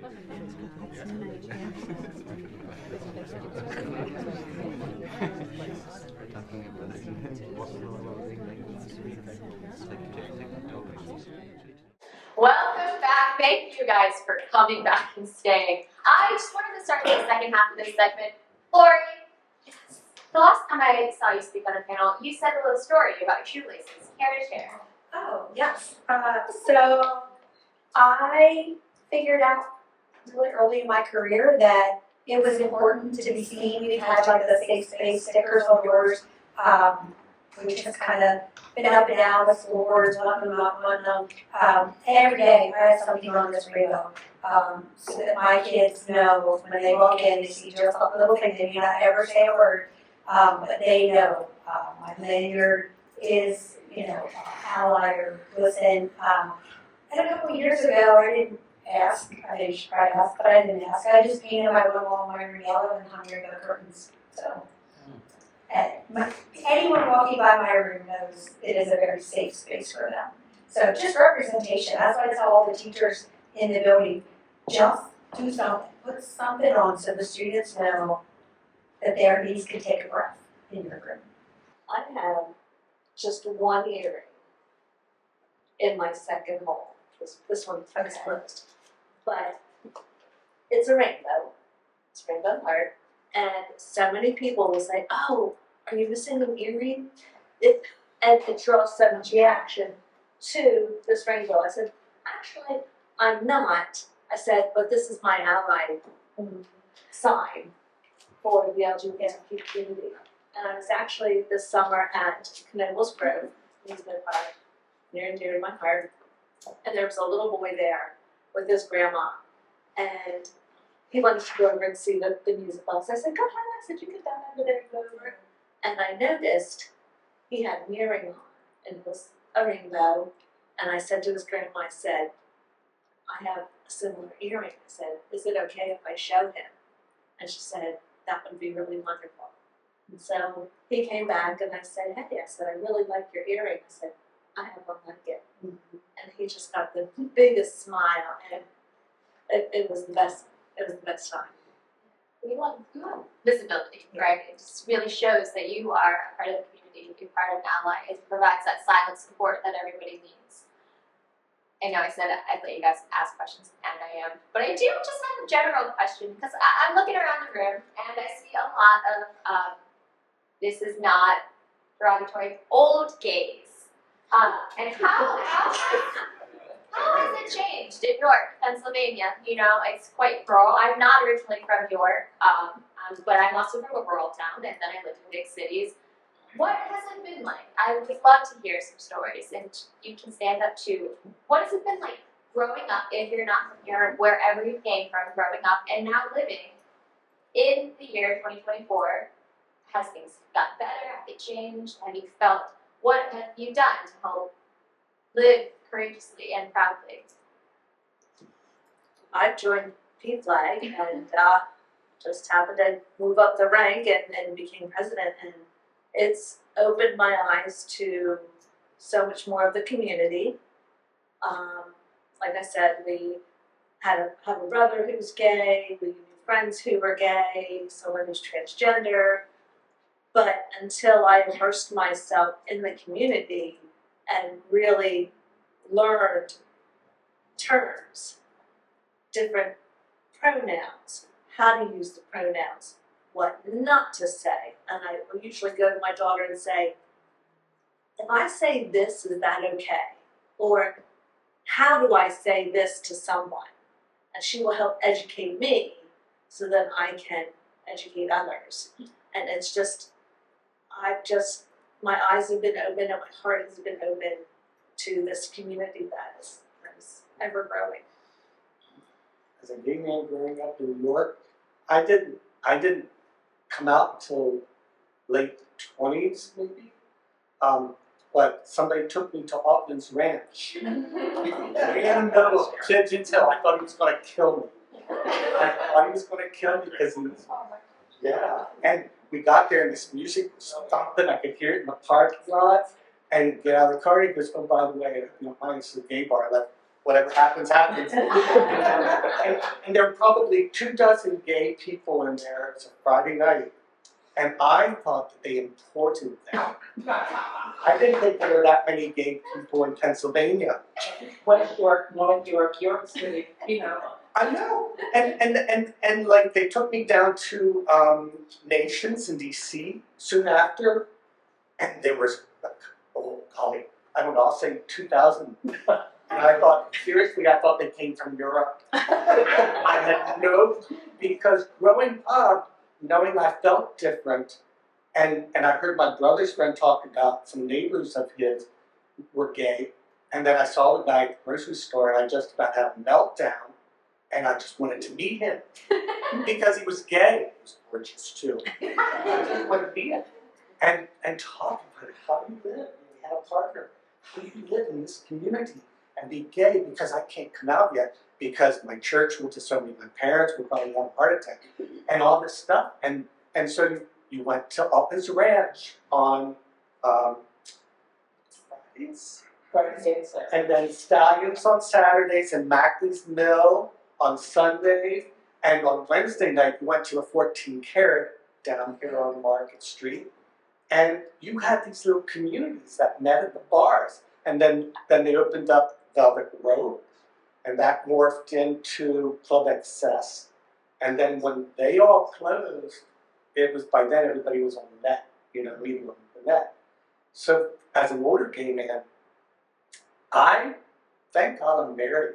Welcome back. Thank you guys for coming back and staying. I just wanted to start the second half of this segment. Lori, yes. The last time I saw you speak on a panel, you said a little story about your shoelaces. Care to share? Oh, yes. So I figured out really early in my career that it was important to be seen. We had like the safe space stickers on doors, which has kind of been up and down with school boards, one of them. Every day I had something on this rainbow, so that my kids know when they walk in, they see just a little thing. They may not ever say a word, but they know my lanyard is, ally or listen. And a couple of years ago, I didn't ask. I should probably ask, but I didn't ask. I just painted my little wall in yellow and hung rainbow curtains. So, anyone walking by my room knows it is a very safe space for them. So, just representation. That's why I tell all the teachers in the building, just do something. Put something on so the students know that their needs can take a breath in your room. I have just one earring in my second hole. This one is closed. But it's a rainbow. It's a rainbow heart. And so many people will say, oh, are you missing an earring? And it draws so much reaction to this rainbow. I said, actually, I'm not. I said, but this is my ally sign for the LGBT community. And I was actually this summer at Canoble's Grove, amusement park, near and dear to my heart. And there was a little boy there with his grandma. And he wanted to go over and see the musical. So I said, go ahead. I said, you can down over there and go over. And I noticed he had an earring on, and it was a rainbow. And I said to his grandma, I said, I have a similar earring. I said, is it okay if I show him? And she said, that would be really wonderful. And so he came back and I said, hey, I said, I really like your earring. I said, I have one like it. And he just got the biggest smile, and it was the best. It was the best time. We want visibility, right? It just really shows that you are a part of the community, you're part of an ally. It provides that silent support that everybody needs. I know I said I'd let you guys ask questions, and I am. But I do just have a general question, because I'm looking around the room, and I see a lot of, this is not derogatory, old gays. And how has it changed in York, Pennsylvania? It's quite rural. I'm not originally from York, but I'm also from a rural town, and then I lived in big cities. What has it been like? I would love to hear some stories, and you can stand up too. What has it been like growing up, if you're not from here, wherever you came from, growing up, and now living in the year 2024? Has things gotten better? Have they changed? Have you felt? What have you done to help live courageously and proudly? I joined P-Flag and just happened to move up the rank and became president. And it's opened my eyes to so much more of the community. Like I said, we have a brother who's gay, we have friends who were gay, someone who's transgender. But until I immersed myself in the community and really learned terms, different pronouns, how to use the pronouns, what not to say. And I will usually go to my daughter and say, if I say this, is that okay? Or how do I say this to someone? And she will help educate me so that I can educate others. And it's just, my eyes have been open and my heart has been open to this community that is ever growing. As a gay man growing up in New York, I didn't come out until late 20s maybe. But somebody took me to Altman's Ranch. And those kids until I thought he was going to kill me. I thought he was going to kill me because he was, yeah. And we got there and this music was stopping. I could hear it in the parking lot. And get out of the car and he goes, oh, by the way, mine's the gay bar. I left whatever happens, happens. And there were probably 24 gay people in there. It's a Friday night. And I thought that they imported them. I didn't think there were that many gay people in Pennsylvania. West York, North York, York City, you know. I know. And like they took me down to Nations in DC soon after, and there was like, oh golly, I don't know, I'll say 2,000. And I thought, seriously, I thought they came from Europe. I had no clue, because growing up, knowing I felt different, and I heard my brother's friend talk about some neighbors of his were gay, and then I saw the guy at the grocery store, and I just about had a meltdown, and I just wanted to meet him because he was gay. He was gorgeous too. I just wanted to meet him and talk about it. How do you live? We had a partner. How do you live in this community and be gay? Because I can't come out yet, because my church will disown me, my parents will probably have a heart attack, and all this stuff. And so you went to Upper's Ranch on Fridays, and then Stallions on Saturdays, and Mackley's Mill on Sundays, and on Wednesday night you went to a 14 Carat down here on Market Street, and you had these little communities that met at the bars, and then they opened up Velvet Road, and that morphed into Club Excess. And then when they all closed, it was, by then everybody was on the net, you know, meeting on the net. So as an older gay man, thank God I'm married.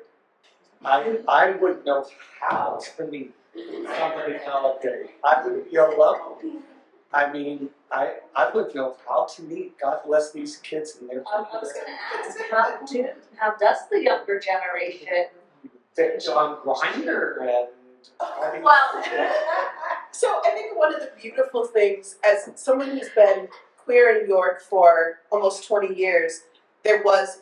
I wouldn't know how to meet somebody nowadays. I would be alone. I mean, I wouldn't know how to meet. God bless these kids and their I was going to ask, how does the younger generation? John Grinder and Well, So I think one of the beautiful things, as someone who's been queer in York for almost 20 years, there was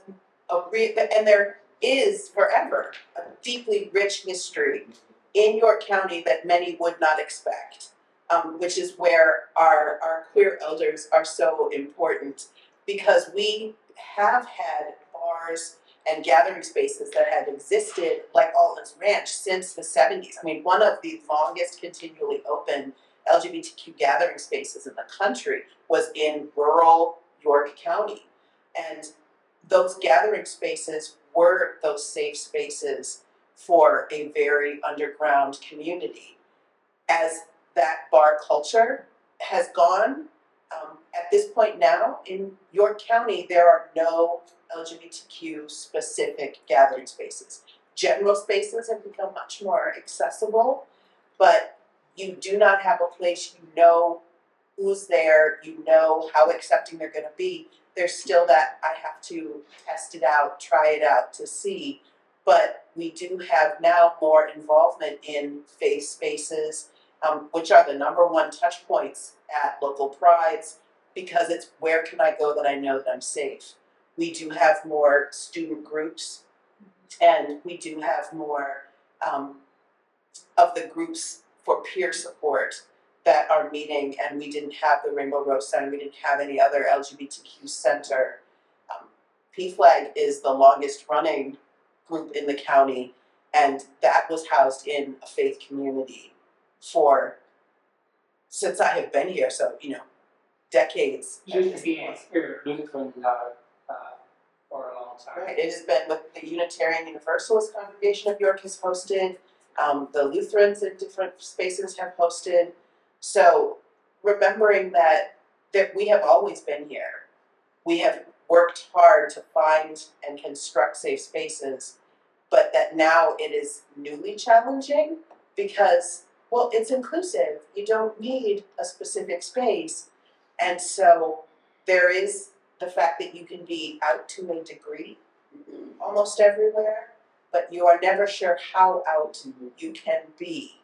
and there is forever a deeply rich history in York County that many would not expect, which is where our queer elders are so important, because we have had bars and gathering spaces that have existed, like Alton's Ranch, since the 70s. I mean, one of the longest continually open LGBTQ gathering spaces in the country was in rural York County. And those gathering spaces were those safe spaces for a very underground community. As that bar culture has gone, at this point now in York County, there are no LGBTQ specific gathering spaces. General spaces have become much more accessible, but you do not have a place you know who's there, you know how accepting they're going to be. There's still that I have to test it out, try it out to see, but we do have now more involvement in faith spaces, which are the #1 touch points at local prides, because it's where can I go that I know that I'm safe. We do have more student groups, and we do have more of the groups for peer support that are meeting, and we didn't have the Rainbow Rose Center, we didn't have any other LGBTQ center. PFLAG is the longest running group in the county, and that was housed in a faith community since I have been here, so, decades. Used to be in Spirit Lutheran for a long time. Right, it has been with the Unitarian Universalist Congregation of York has hosted, the Lutherans in different spaces have hosted. So remembering that we have always been here. We have worked hard to find and construct safe spaces, but that now it is newly challenging because, well, it's inclusive. You don't need a specific space. And so there is the fact that you can be out to a degree almost everywhere, but you are never sure how out you can be.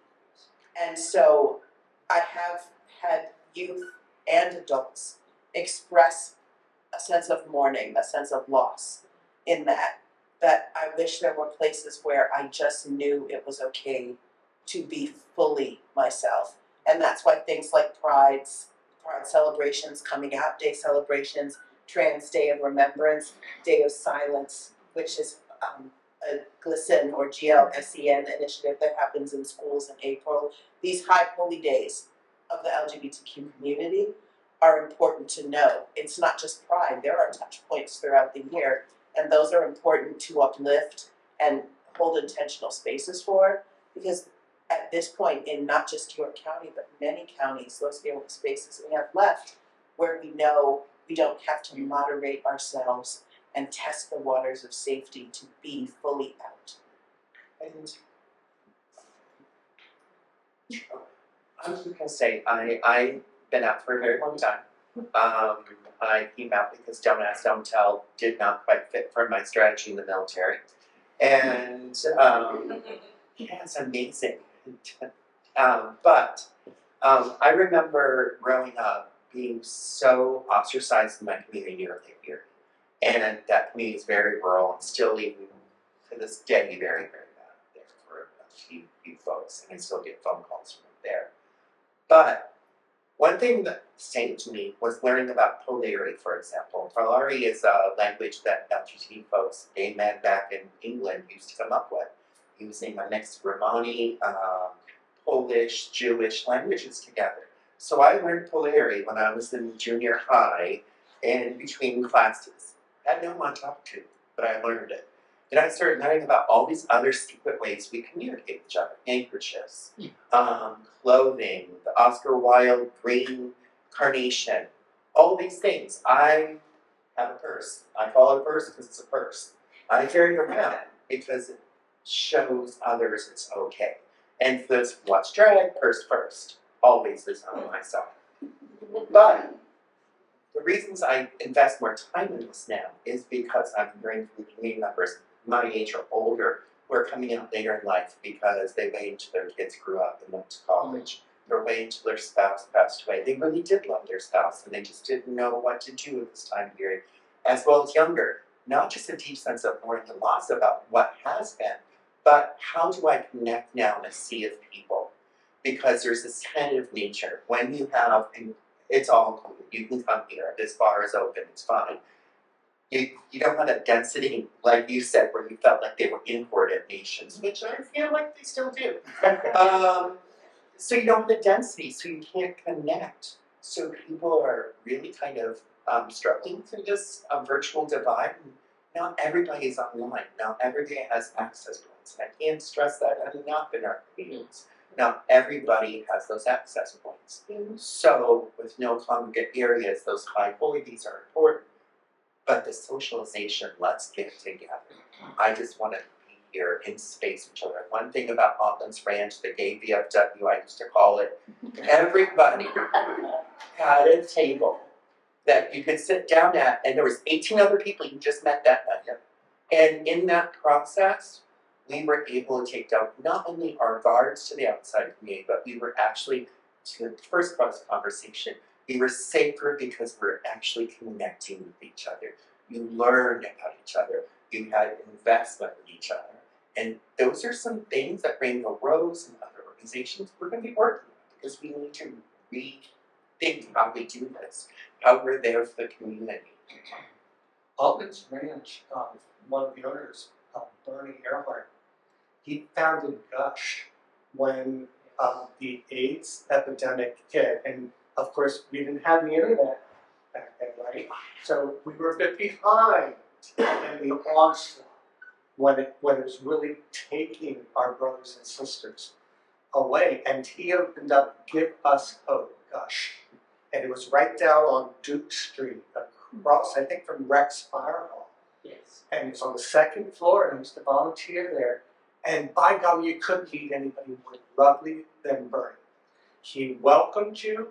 And so I have had youth and adults express a sense of mourning, a sense of loss in that I wish there were places where I just knew it was okay to be fully myself. And that's why things like Pride celebrations, coming out day celebrations, Trans Day of Remembrance, Day of Silence, which is a GLSEN or GLSEN initiative that happens in schools in April. These high holy days of the LGBTQ community are important to know. It's not just Pride, there are touch points throughout the year, and those are important to uplift and hold intentional spaces for, because at this point in not just York County, but many counties, those are the only spaces we have left where we know we don't have to moderate ourselves and test the waters of safety to be fully out. And I was just gonna say, I've been out for a very long time. I came out because Don't Ask, Don't Tell did not quite fit for my strategy in the military. And yeah, it's amazing. But I remember growing up being so ostracized in my community early here. And that community is very rural and still even to this day very, very bad there for a few folks. And I still get phone calls from there. But one thing that stayed to me was learning about polarity, for example. Polarity is a language that LGBT folks, gay men back in England used to come up with, using a mix of Romani, Polish, Jewish languages together. So I learned polarity when I was in junior high and between classes. I had no one to talk to, but I learned it. Then I started learning about all these other secret ways we communicate with each other. Handkerchiefs, clothing, the Oscar Wilde green carnation, all these things. I have a purse. I call it a purse because it's a purse. I carry it around because it shows others it's okay. And for those who watch drag, purse first. Always is on my side. But the reasons I invest more time in this now is because I'm hearing from community members my age or older who are coming out later in life because they waited until their kids grew up and went to college. They're waiting until their spouse passed away. They really did love their spouse and they just didn't know what to do at this time period. As well as younger, not just a deep sense of mourning and loss about what has been, but how do I connect now in a sea of people? Because there's this tentative nature. When you have, and it's all included, you can come here, this bar is open, it's fine. You don't have that density, like you said, where you felt like they were imported nations, which I feel like they still do. So you don't have the density, so you can't connect. So people are really kind of struggling through this virtual divide. Not everybody is online. Not everybody has access points. And I can't stress that enough in our communities. Not everybody has those access points. So with no congregate areas, those high holidays are important. But the socialization, let's get together. I just want to be here in space with each other. One thing about Auckland's Ranch, the gay VFW, I used to call it, everybody had a table that you could sit down at, and there was 18 other people you just met that night. And in that process, we were able to take down not only our guards to the outside community, but we were actually, to the first part of the conversation, we were safer because we were actually connecting with each other. You learned about each other. You had investment with each other. And those are some things that Rainbow Rose and other organizations we're going to be working on because we need to rethink how we do this, how we're there for the community. Altman's Ranch, one of the owners, Bernie Earhart, he founded Gush when the AIDS epidemic hit, and of course we didn't have the internet back then, right? So we were a bit behind in the onslaught when it was really taking our brothers and sisters away, and he opened up Give Us Hope, Gush, and it was right down on Duke Street, across, I think, from Rex Fire Hall. Yes. And it was on the second floor, and I used to volunteer there. And by golly, you couldn't meet anybody more lovely than Bernie. He welcomed you,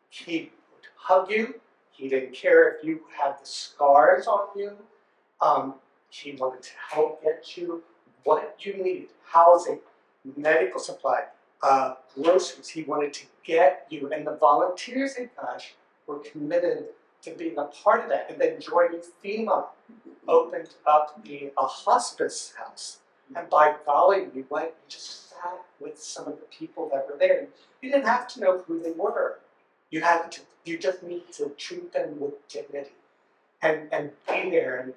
he would hug you, he didn't care if you had the scars on you. He wanted to help get you what you needed, housing, medical supply, groceries. He wanted to get you, and the volunteers at Gush were committed to being a part of that. And then joining FEMA opened up a hospice house. And by golly, we went and just sat with some of the people that were there. You didn't have to know who they were. You just needed to treat them with dignity and be there. And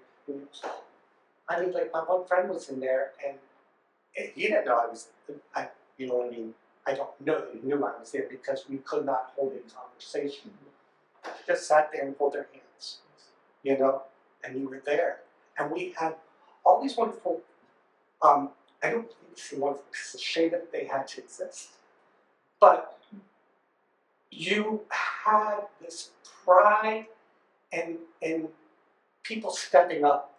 I mean, like, my one friend was in there, and he didn't know you know what I mean? I don't know that he knew I was there because we could not hold a conversation. We just sat there and held our hands, you know, and you were there. And we had all these wonderful, I don't think it's wonderful, it's a shame that they had to exist. But you had this pride and people stepping up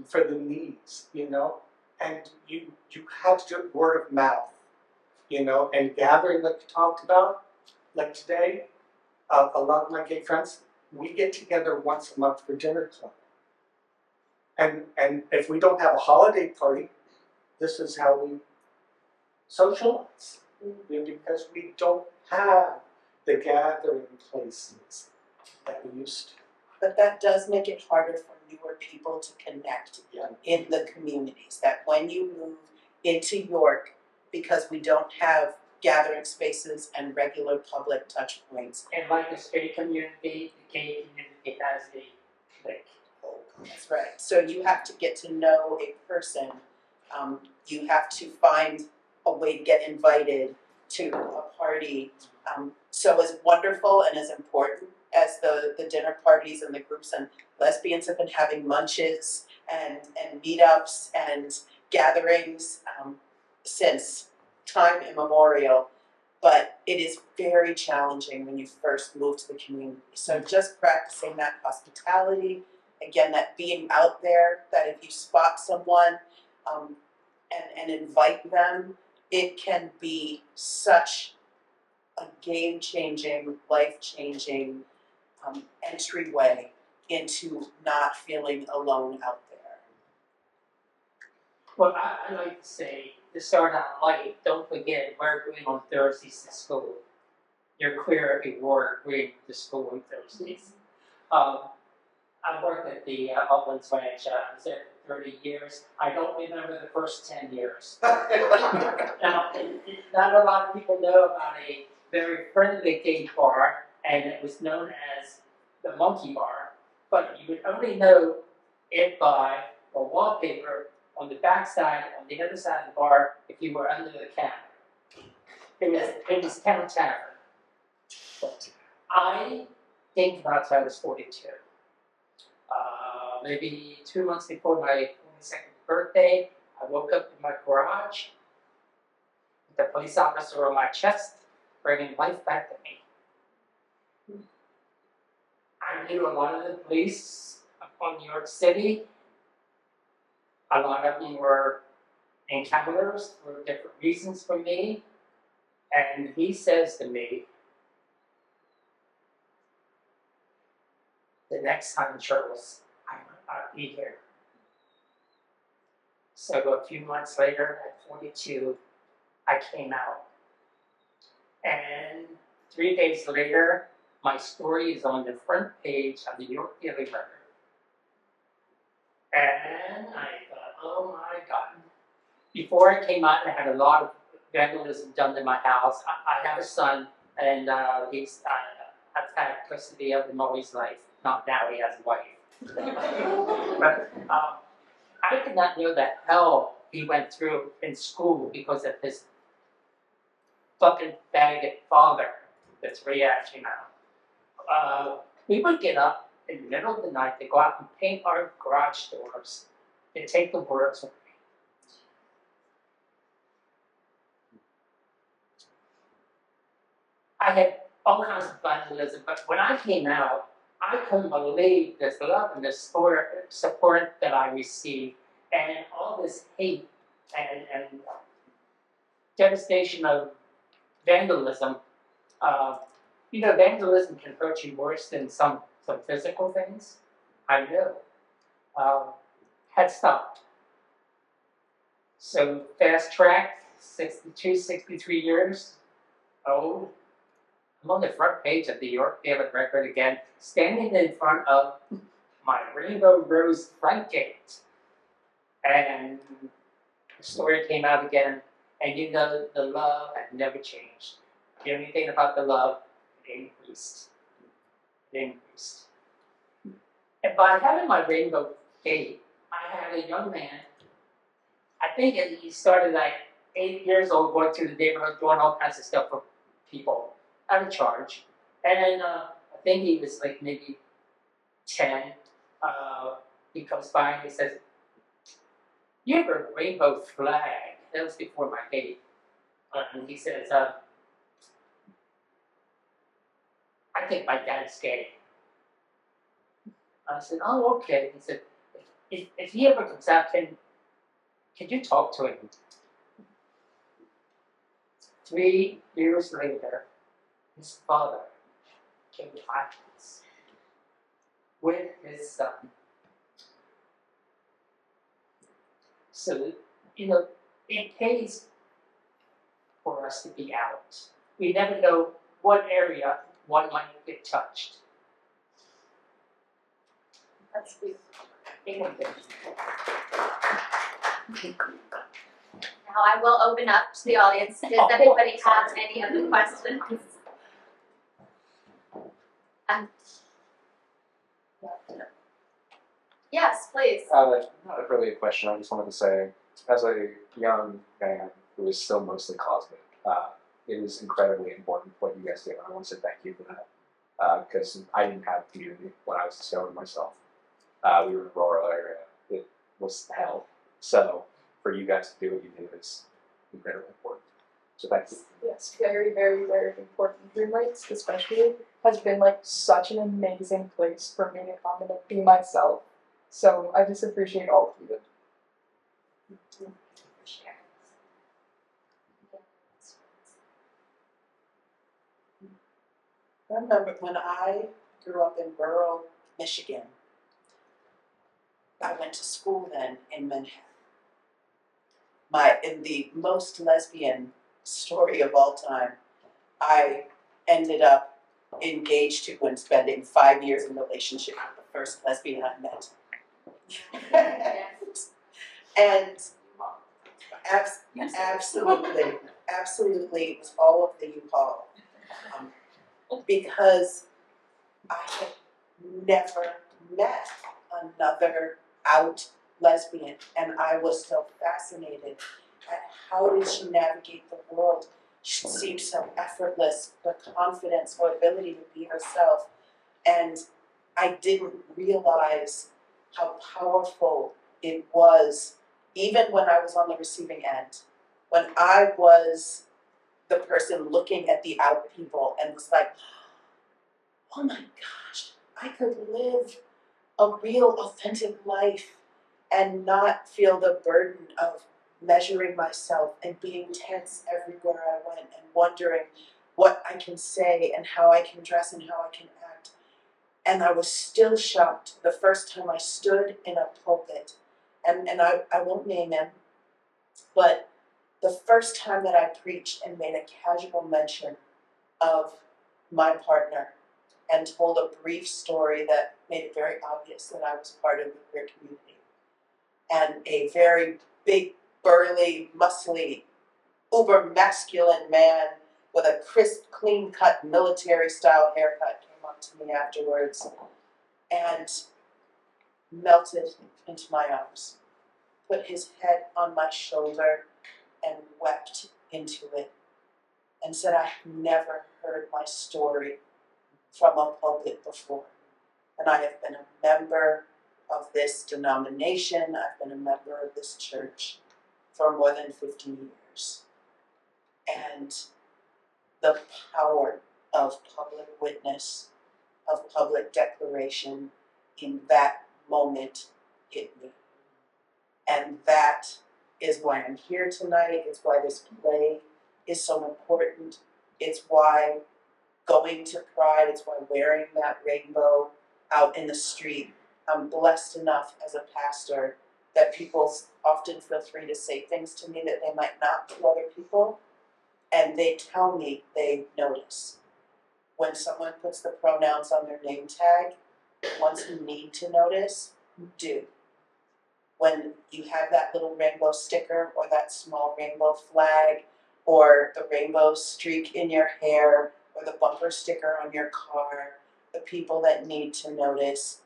for the needs, you know, and you had to do it word of mouth, you know, and gathering like you talked about, like today, a lot of my gay friends, we get together once a month for dinner club. And if we don't have a holiday party, this is how we socialize, you know, because we don't have the gathering places that we used to. But that does make it harder for newer people to connect Yeah. in the communities. That when you move into York, because we don't have gathering spaces and regular public touch points. And like the straight community, the gay community has a link. That's right. So you have to get to know a person. You have to find a way to get invited to a party. So as wonderful and as important as the dinner parties and the groups and lesbians have been having munches and meetups and gatherings since time immemorial, but it is very challenging when you first move to the community. So just practicing that hospitality, again, that being out there, that if you spot someone and invite them, it can be such a game-changing, life-changing entryway into not feeling alone out there. Well, I like to say, to start out light, don't forget, we're going on Thursdays to school. You're queer if you were going to school on Thursdays. I worked at the Uplands Ranch. I was there for 30 years. I don't remember the first 10 years. Now, not a lot of people know about a very friendly gay bar, and it was known as the Monkey Bar. But you would only know it by a wallpaper on the backside, on the other side of the bar, if you were under the counter. It was Town Tavern. But I came to outside I was 42. Maybe 2 months before my 22nd birthday, I woke up in my garage with a police officer on my chest, bringing life back to me. I knew a lot of the police from New York City. A lot of them were encounters for different reasons for me. And he says to me, the next time, Charles, I might not be here. So a few months later, at 42, I came out. And 3 days later, my story is on the front page of the York Daily Record. And I thought, oh my God. Before I came out, I had a lot of vandalism done to my house. I have a son, and I've had custody of him all his life. Not now, he has a wife. But I did not know the hell he went through in school because of his fucking faggot father that's reaction now. We would get up in the middle of the night to go out and paint our garage doors and take the words away. I had all kinds of vandalism, but when I came out, I couldn't believe this love and this support that I received, and all this hate and devastation of vandalism. Vandalism can hurt you worse than some physical things. I know. Had stopped. So fast track, 62, 63 years old. I'm on the front page of the York Daily Record again, standing in front of my Rainbow Rose front gate. And the story came out again, and the love had never changed. The only thing about the love, it increased. It increased. And by having my rainbow gate, I I had a young man, I think he started like 8 years old, going through the neighborhood, doing all kinds of stuff for people out of charge. And then I think he was like maybe 10. He comes by and he says, "You have a rainbow flag." That was before my date. And he says, "I think my dad's gay." I said, "Oh, okay." He said, if he ever comes out, can you talk to him?" 3 years later, his father came to my house with his son. So, it pays for us to be out. We never know what area one might get touched. That's beautiful. Now I will open up to the audience. Does anybody have any other questions? Yes, please. Not really a question. I just wanted to say, as a young man who is still mostly closeted, it is incredibly important what you guys do. I want to say thank you for that because I didn't have a community when I was discovering myself. We were in a rural area. It was hell. So for you guys to do what you do is incredibly important. So thank you. Yes, very, very, very important. Green Lights, especially, has been like such an amazing place for me to come and be myself. So I just appreciate all of you. I remember when I grew up in rural Michigan, I went to school then in Manhattan. In the most lesbian story of all time, I ended up engaged to and spending 5 years in a relationship with the first lesbian I met. and absolutely, it was all of the U-Haul. Because I had never met another out lesbian, and I was so fascinated at how did she navigate the world. She seemed so effortless, her confidence, her ability to be herself, and I didn't realize how powerful it was, even when I was on the receiving end, when I was the person looking at the out people and was like, oh my gosh, I could live a real authentic life and not feel the burden of measuring myself and being tense everywhere I went and wondering what I can say and how I can dress and how I can act. And I was still shocked the first time I stood in a pulpit, and I won't name him, but the first time that I preached and made a casual mention of my partner and told a brief story that made it very obvious that I was part of the queer community. And a very big, burly, muscly, uber masculine man with a crisp, clean-cut, military-style haircut came up to me afterwards and melted into my arms, put his head on my shoulder and wept into it, and said, I have never heard my story from a pulpit before. And I have been a member of this denomination, I've been a member of this church for more than 15 years. And the power of public witness, of public declaration in that moment hit me. And that is why I'm here tonight. It's why this play is so important. It's why going to Pride, it's why wearing that rainbow out in the street. I'm blessed enough as a pastor that people often feel free to say things to me that they might not to other people. And they tell me they notice. When someone puts the pronouns on their name tag, once you need to notice, you do. When you have that little rainbow sticker or that small rainbow flag or the rainbow streak in your hair or the bumper sticker on your car, the people that need to notice,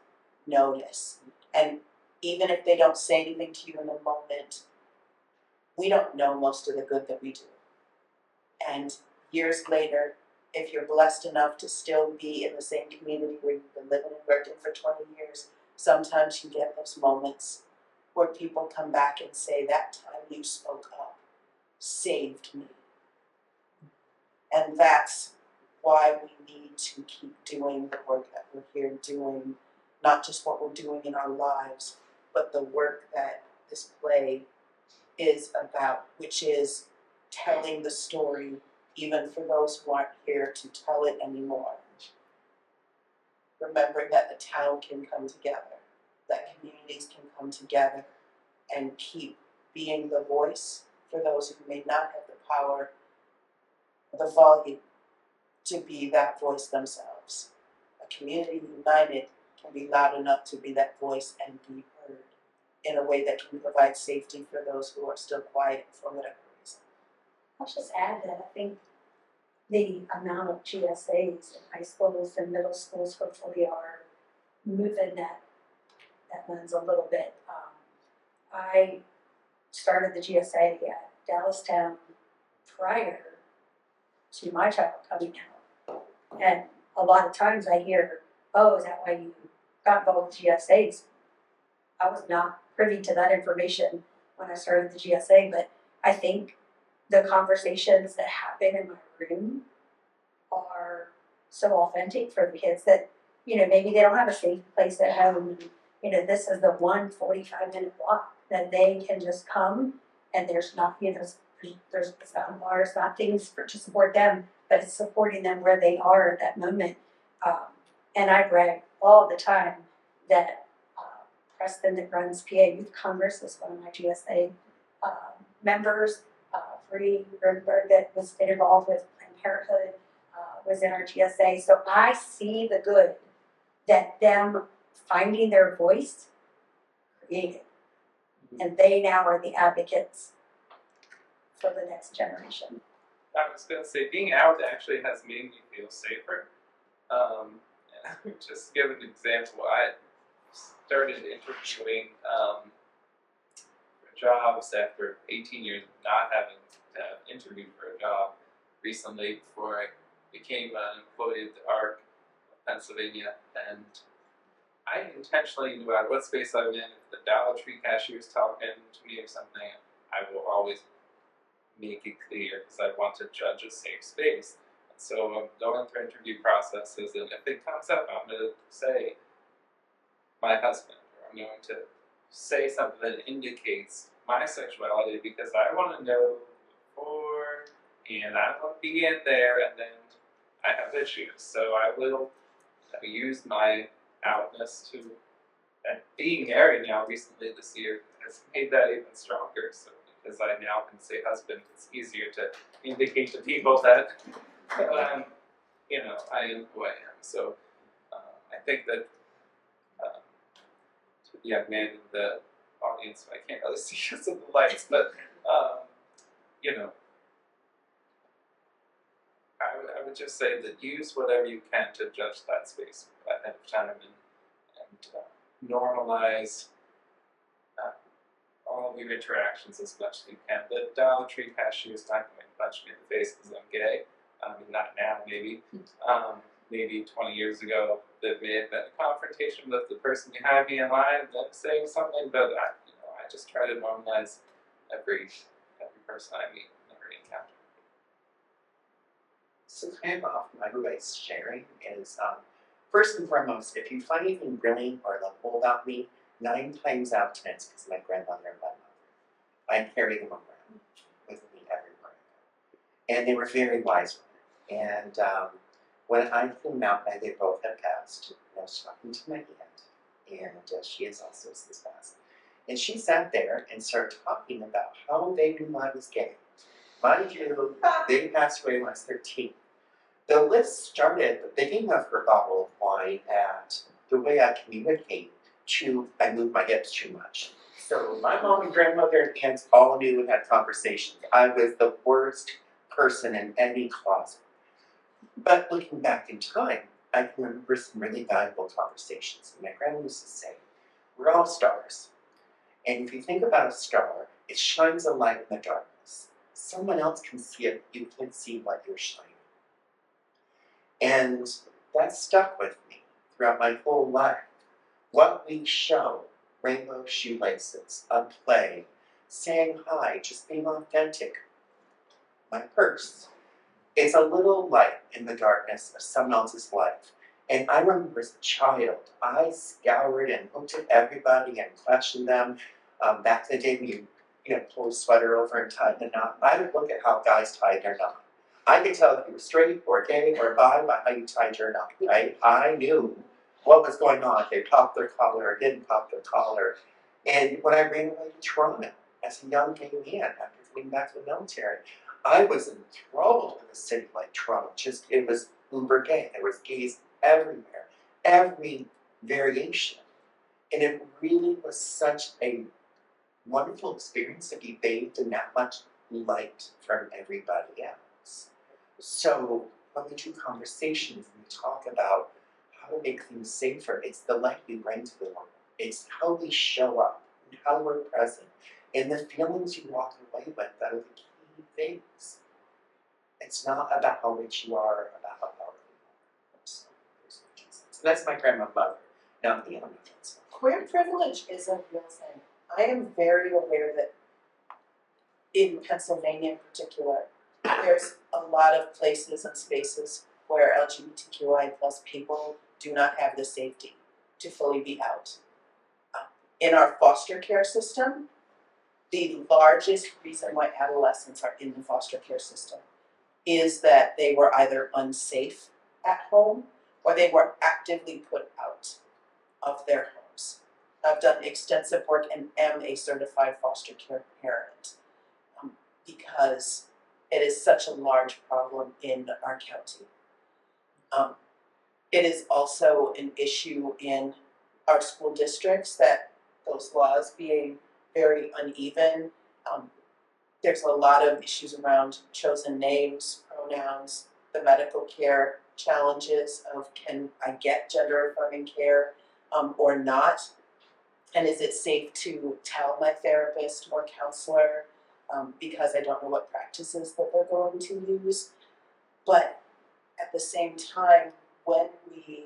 notice. And even if they don't say anything to you in the moment, we don't know most of the good that we do. And years later, if you're blessed enough to still be in the same community where you've been living and working for 20 years, sometimes you get those moments where people come back and say, that time you spoke up saved me. And that's why we need to keep doing the work that we're here doing, not just what we're doing in our lives, but the work that this play is about, which is telling the story even for those who aren't here to tell it anymore. Remembering that the town can come together, that communities can come together and keep being the voice for those who may not have the power, the volume to be that voice themselves. A community united can be loud enough to be that voice and be heard in a way that can provide safety for those who are still quiet for whatever reason. I'll just add that I think the amount of GSAs in high schools and middle schools hopefully are moving that lens a little bit. I started the GSA at Dallastown prior to my child coming out. And a lot of times I hear, oh, is that why you got involved with GSAs? I was not privy to that information when I started the GSA, but I think the conversations that happen in my room are so authentic for the kids that, you know, maybe they don't have a safe place at home. You know, this is the 45-minute block that they can just come, and there's not, you know, there's not bars, not things to support them, but it's supporting them where they are at that moment. And I brag all the time that Preston, that runs PA Youth Congress, is one of my GSA members. Reverend, that was involved with Planned Parenthood, was in our GSA. So I see the good that them finding their voice created. And they now are the advocates for the next generation. I was going to say, being out actually has made me feel safer. And just give an example, I started interviewing for jobs after 18 years of not having interviewed for a job recently before I became an employee at the ARC of Pennsylvania. And I intentionally knew out what space I'm in. If the Dollar Tree cashier is talking to me or something, I will always make it clear because I want to judge a safe space. And so I'm going through interview processes, and if it comes up, I'm going to say my husband, or I'm going to say something that indicates my sexuality because I want to know before, and I don't want to be in there and then I have issues. So I will use my outness to, and being married now recently this year has made that even stronger. So because I now can say husband, it's easier to indicate to people that you know, I am who I am. So I think that to the young man in the audience, I can't really see because of the lights, but you know, I would just say that use whatever you can to judge that space ahead of time and normalize all of your interactions as much as you can. The Dollar Tree cashier is not going to punch me in the face because I'm gay. Not now, maybe. Maybe 20 years ago, there may have been a confrontation with the person behind me in line, them saying something, but I just try to normalize every person I meet and every encounter. So kind of my advice sharing is, first and foremost, if you find anything brilliant or lovable about me, 9 times out of 10 it's because of my grandmother and my mother. I carry them around with me everywhere I go. And they were very wise women. And when I came out, they both had passed. I was talking to my aunt, and she is also since passed. And she sat there and started talking about how they knew I was gay. Mind you, they passed away when I was 13. The list started at the beginning of her bottle of wine at the way I communicate to, I move my hips too much. So my mom and grandmother and aunts all knew and had conversations. I was the worst person in any closet. But looking back in time, I can remember some really valuable conversations. And my grandma used to say, We're all stars. And if you think about a star, it shines a light in the darkness. Someone else can see it, you can see what you're shining. And that stuck with me throughout my whole life. What we show, rainbow shoelaces, a play, saying hi, just being authentic. My purse. It's a little light in the darkness of someone else's life. And I remember as a child, I scoured and looked at everybody and questioned them. Back in the day when you pull a sweater over and tie the knot, I would look at how guys tied their knot. I could tell if you were straight or gay or bi by how you tied your knot, right? I knew what was going on, if they popped their collar or didn't pop their collar. And when I ran away to Toronto as a young gay man after coming back to the military, I was enthralled with a city like Toronto. It was uber gay. There was gays everywhere, every variation. And it really was such a wonderful experience to be bathed in that much light from everybody else. So when we do conversations and we talk about how to make things safer, it's the light we bring to the world. It's how we show up and how we're present and the feelings you walk away with that are the key things. It's not about how rich you are, about how powerful you are. So that's my grandma's mother, not me. Queer privilege is a real thing. I am very aware that in Pennsylvania in particular, there's a lot of places and spaces where LGBTQI plus people do not have the safety to fully be out. In our foster care system, the largest reason why adolescents are in the foster care system is that they were either unsafe at home or they were actively put out of their homes. I've done extensive work and am a certified foster care parent because it is such a large problem in our county. It is also an issue in our school districts that those laws being very uneven. There's a lot of issues around chosen names, pronouns, the medical care challenges of can I get gender affirming care or not? And is it safe to tell my therapist or counselor because I don't know what practices that they're going to use? But at the same time, when we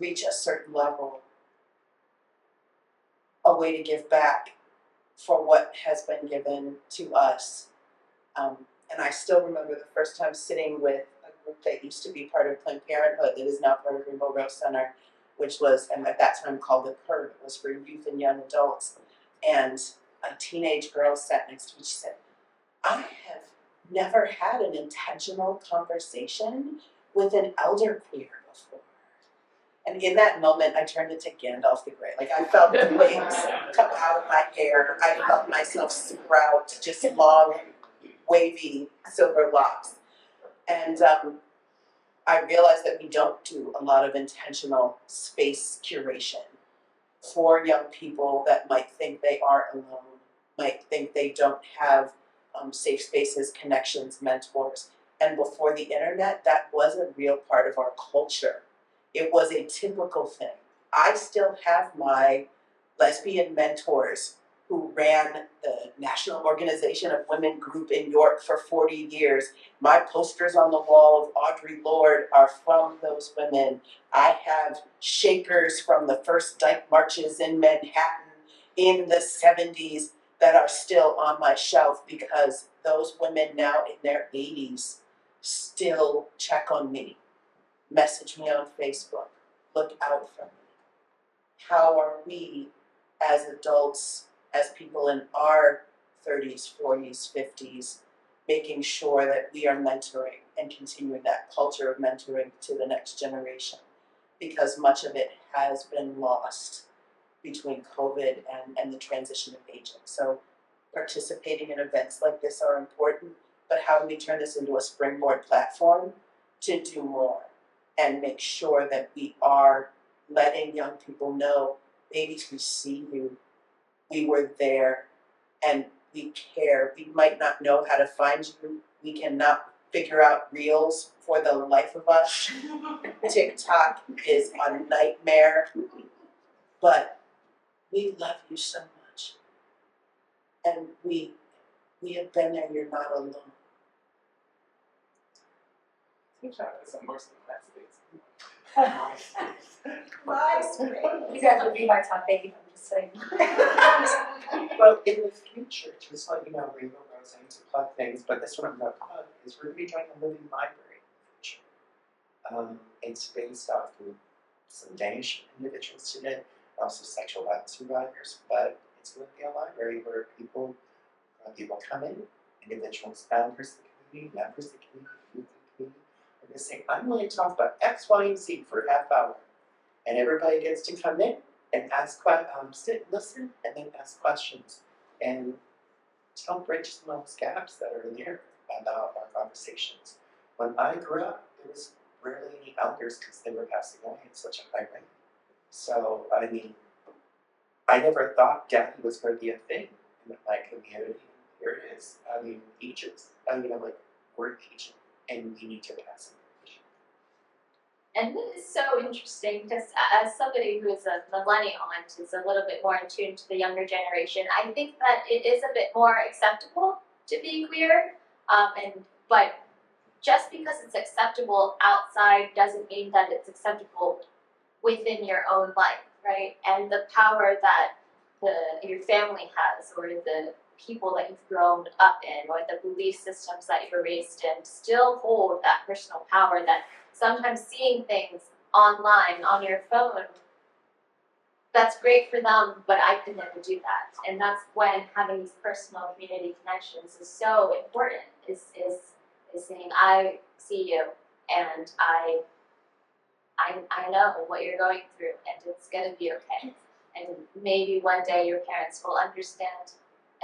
reach a certain level, a way to give back for what has been given to us. And I still remember the first time sitting with a group that used to be part of Planned Parenthood that is now part of Rainbow Rose Center, which was, and at that time called the CURB, it was for youth and young adults. And a teenage girl sat next to me, she said, I have never had an intentional conversation with an elder queer before. And in that moment, I turned into Gandalf the Grey. Like I felt the wings come out of my hair. I felt myself sprout just long, wavy silver locks. And I realized that we don't do a lot of intentional space curation for young people that might think they are alone, might think they don't have safe spaces, connections, mentors. And before the internet, that was a real part of our culture. It was a typical thing. I still have my lesbian mentors who ran the National Organization of Women group in York for 40 years. My posters on the wall of Audre Lorde are from those women. I have shakers from the first Dyke marches in Manhattan in the 70s that are still on my shelf because those women now in their 80s still check on me, message me on Facebook, look out for me. How are we as adults, as people in our 30s, 40s, 50s, making sure that we are mentoring and continuing that culture of mentoring to the next generation? Because much of it has been lost between COVID and the transition of aging. So participating in events like this are important, but how do we turn this into a springboard platform to do more and make sure that we are letting young people know, babies, we see you, we were there, and we care. We might not know how to find you. We cannot figure out reels for the life of us. TikTok is a nightmare. but we love you so much. And we have been there, you're not alone. You You guys would be my top baby, I'm just saying. Well, in the future, just let you know, Rainbow Rose, I need to plug things, but this one I'm gonna plug is we're gonna be doing a living library in the future. It's based off of some Danish individuals did it, also sexual violence survivors, but it's gonna be a library where people come in, individuals, founders of the community, members of the community, youth of the community, and they say, I'm going to talk about X, Y, and Z for a half hour. And everybody gets to come in and ask, sit, listen, and then ask questions. And to help bridge some of those gaps that are in there about our conversations. When I grew up, there was rarely any elders because they were passing away at such a high rate. So, I mean, I never thought daddy was going to be a thing in my community. Here it is. I mean, ages. I mean, I'm like, we're aging, and we need to pass information. And it is so interesting because as somebody who is a millennial and is a little bit more in tune to the younger generation, I think that it is a bit more acceptable to be queer. But just because it's acceptable outside doesn't mean that it's acceptable within your own life, right? And the power that your family has, or the people that you've grown up in, or the belief systems that you were raised in, still hold that personal power that sometimes seeing things online on your phone, that's great for them, but I could never do that. And that's when having these personal community connections is so important, is saying, I see you and I know what you're going through and it's gonna be okay. And maybe one day your parents will understand,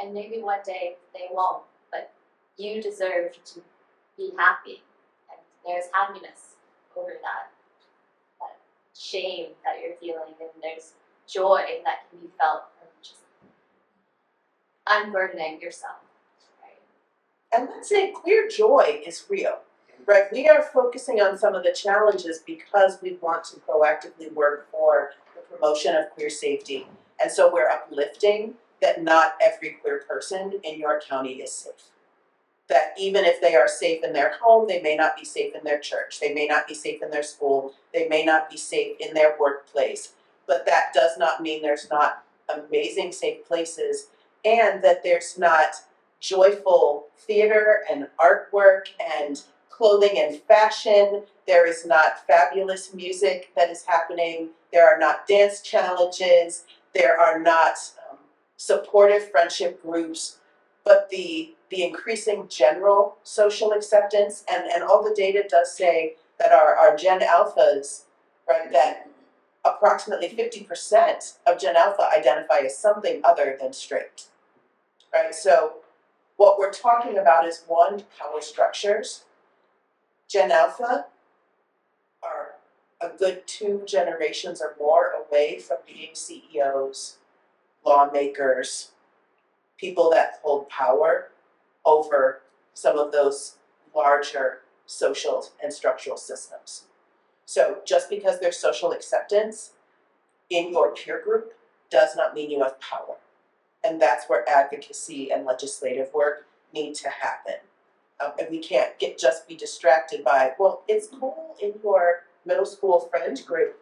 and maybe one day they won't, but you deserve to be happy, and there's happiness over that shame that you're feeling, and there's joy that can be felt from just unburdening yourself, right? And let's say queer joy is real, right? We are focusing on some of the challenges because we want to proactively work for the promotion of queer safety. And so we're uplifting that not every queer person in York County is safe. That even if they are safe in their home, they may not be safe in their church, they may not be safe in their school, they may not be safe in their workplace. But that does not mean there's not amazing safe places, and that there's not joyful theater and artwork and clothing and fashion. There is not fabulous music that is happening. There are not dance challenges. There are not supportive friendship groups. But the increasing general social acceptance, and all the data does say that our Gen Alphas, right, that approximately 50% of Gen Alpha identify as something other than straight, right? So what we're talking about is, one, power structures. Gen Alpha are a good 2 generations or more away from being CEOs, lawmakers, people that hold power over some of those larger social and structural systems. So just because there's social acceptance in your peer group does not mean you have power. And that's where advocacy and legislative work need to happen. And we can't just be distracted by, well, it's cool in your middle school friend group,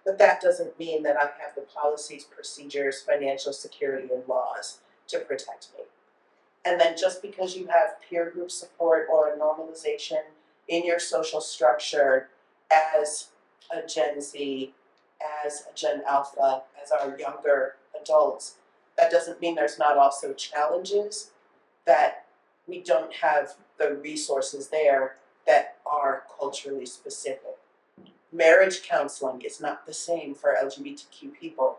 but that doesn't mean that I have the policies, procedures, financial security, and laws to protect me. And then just because you have peer group support or a normalization in your social structure as a Gen Z, as a Gen Alpha, as our younger adults, that doesn't mean there's not also challenges, that we don't have the resources there that are culturally specific. Marriage counseling is not the same for LGBTQ people.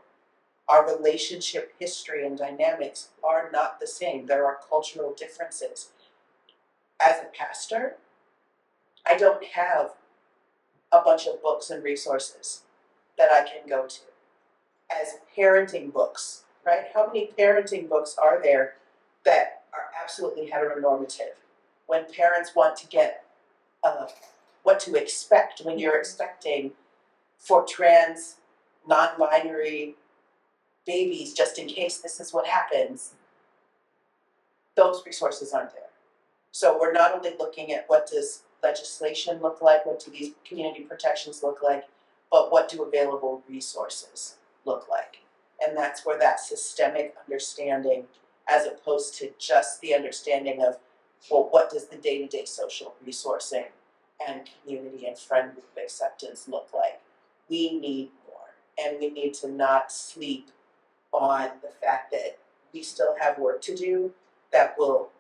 Our relationship history and dynamics are not the same. There are cultural differences. As a pastor, I don't have a bunch of books and resources that I can go to. As parenting books, right? How many parenting books are there that are absolutely heteronormative? When parents want to get what to expect when you're expecting for trans, non-binary babies just in case this is what happens, those resources aren't there. So we're not only looking at what does legislation look like, what do these community protections look like, but what do available resources look like? And that's where that systemic understanding, as opposed to just the understanding of, well, what does the day-to-day social resourcing and community and friend group acceptance look like? We need more, and we need to not sleep on the fact that we still have work to do that will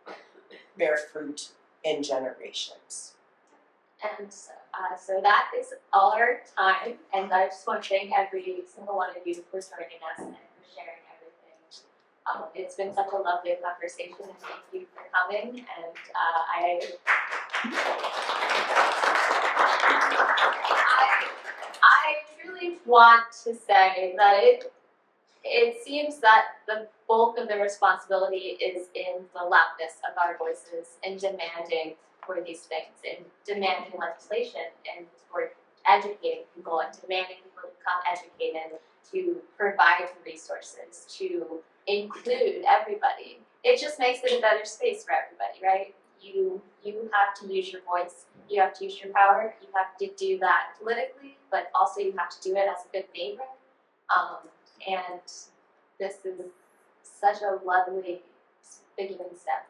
bear fruit in generations. And so that is all our time, and I just want to thank every single one of you for joining us and for sharing everything. It's been such a lovely conversation, and thank you for coming. And I truly want to say that it seems that the bulk of the responsibility is in the loudness of our voices and demanding for these things and demanding legislation and for educating people and demanding people to become educated, to provide resources, to include everybody. It just makes it a better space for everybody, right? You have to use your voice, you have to use your power, you have to do that politically, but also you have to do it as a good neighbor. And this is such a lovely beginning step.